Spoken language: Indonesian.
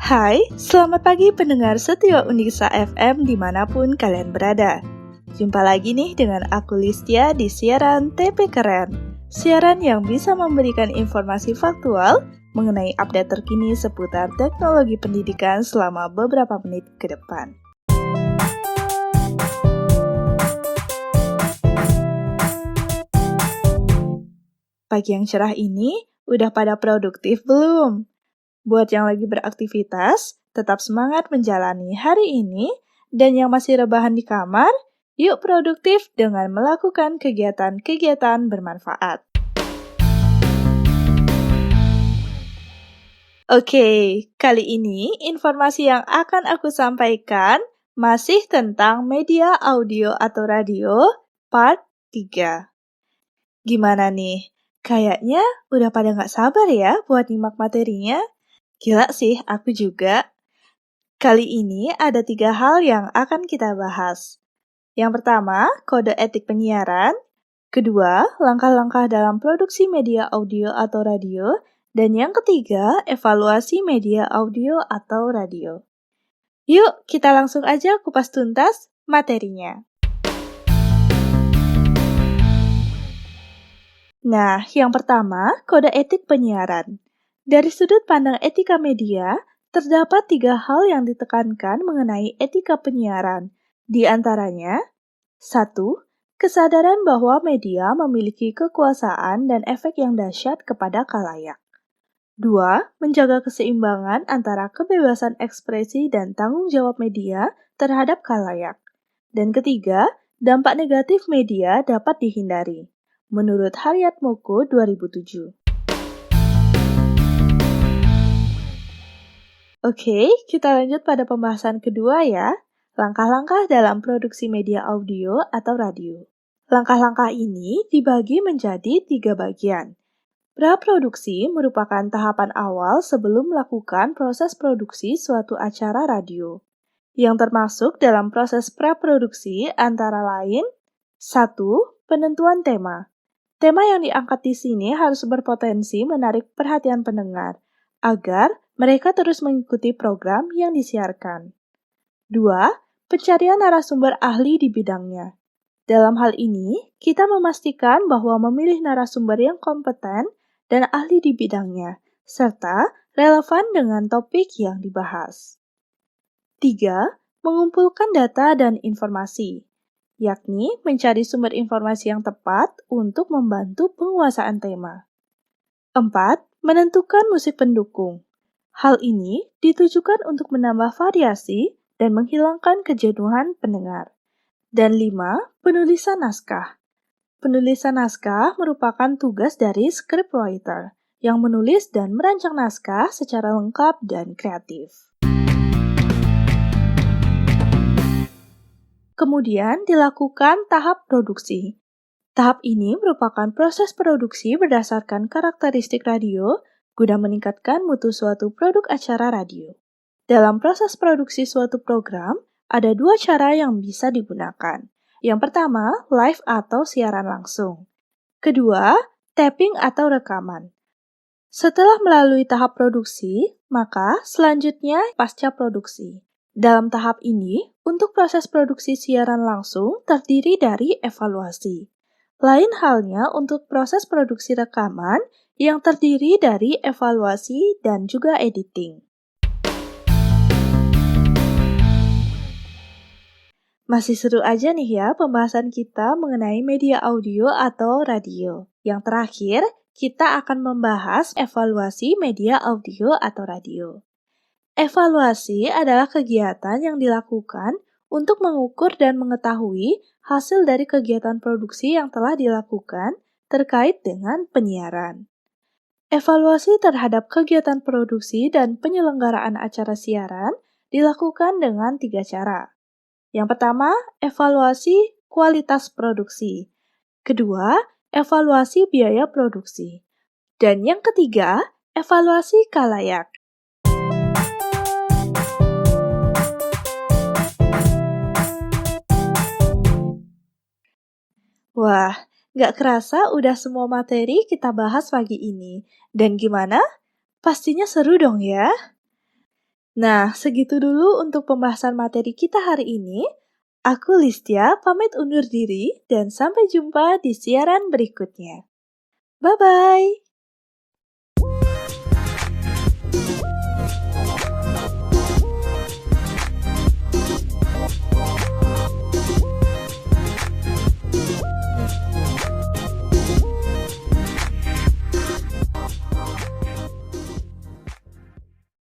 Hai, selamat pagi pendengar setia Uniksa FM dimanapun kalian berada. Jumpa lagi nih dengan aku Listia di siaran TP Keren. Siaran yang bisa memberikan informasi faktual mengenai update terkini seputar teknologi pendidikan selama beberapa menit ke depan. Pagi yang cerah ini, udah pada produktif belum? Buat yang lagi beraktivitas, tetap semangat menjalani hari ini, dan yang masih rebahan di kamar, yuk produktif dengan melakukan kegiatan-kegiatan bermanfaat. Oke, kali ini informasi yang akan aku sampaikan masih tentang media audio atau radio part 3. Gimana nih? Kayaknya udah pada nggak sabar ya buat nyimak materinya? Gila sih, aku juga. Kali ini ada 3 hal yang akan kita bahas. Yang pertama, kode etik penyiaran. Kedua, langkah-langkah dalam produksi media audio atau radio. Dan yang ketiga, evaluasi media audio atau radio. Yuk, kita langsung aja kupas tuntas materinya. Nah, yang pertama, kode etik penyiaran. Dari sudut pandang etika media, terdapat 3 hal yang ditekankan mengenai etika penyiaran. Di antaranya, 1. Kesadaran bahwa media memiliki kekuasaan dan efek yang dahsyat kepada khalayak. 2. Menjaga keseimbangan antara kebebasan ekspresi dan tanggung jawab media terhadap khalayak. Dan ketiga, dampak negatif media dapat dihindari. Menurut Haryat Moko 2007. Oke, kita lanjut pada pembahasan kedua ya. Langkah-langkah dalam produksi media audio atau radio. Langkah-langkah ini dibagi menjadi 3 bagian. Praproduksi merupakan tahapan awal sebelum melakukan proses produksi suatu acara radio. Yang termasuk dalam proses praproduksi antara lain 1. Penentuan tema. Tema yang diangkat di sini harus berpotensi menarik perhatian pendengar, agar mereka terus mengikuti program yang disiarkan. 2. Pencarian narasumber ahli di bidangnya. Dalam hal ini, kita memastikan bahwa memilih narasumber yang kompeten dan ahli di bidangnya, serta relevan dengan topik yang dibahas. 3. Mengumpulkan data dan informasi, yakni mencari sumber informasi yang tepat untuk membantu penguasaan tema. 4. Menentukan musik pendukung. Hal ini ditujukan untuk menambah variasi dan menghilangkan kejenuhan pendengar. Dan 5. Penulisan naskah. Penulisan naskah merupakan tugas dari scriptwriter yang menulis dan merancang naskah secara lengkap dan kreatif. Kemudian dilakukan tahap produksi. Tahap ini merupakan proses produksi berdasarkan karakteristik radio guna meningkatkan mutu suatu produk acara radio. Dalam proses produksi suatu program, ada 2 cara yang bisa digunakan. Yang pertama, live atau siaran langsung. Kedua, tapping atau rekaman. Setelah melalui tahap produksi, maka selanjutnya pasca produksi. Dalam tahap ini, untuk proses produksi siaran langsung terdiri dari evaluasi. Lain halnya untuk proses produksi rekaman yang terdiri dari evaluasi dan juga editing. Masih seru aja nih ya pembahasan kita mengenai media audio atau radio. Yang terakhir, kita akan membahas evaluasi media audio atau radio. Evaluasi adalah kegiatan yang dilakukan untuk mengukur dan mengetahui hasil dari kegiatan produksi yang telah dilakukan terkait dengan penyiaran. Evaluasi terhadap kegiatan produksi dan penyelenggaraan acara siaran dilakukan dengan 3 cara. Yang pertama, evaluasi kualitas produksi. Kedua, evaluasi biaya produksi. Dan yang ketiga, evaluasi khalayak. Wah, nggak kerasa udah semua materi kita bahas pagi ini. Dan gimana? Pastinya seru dong ya? Nah, segitu dulu untuk pembahasan materi kita hari ini. Aku Listia, pamit undur diri dan sampai jumpa di siaran berikutnya. Bye-bye!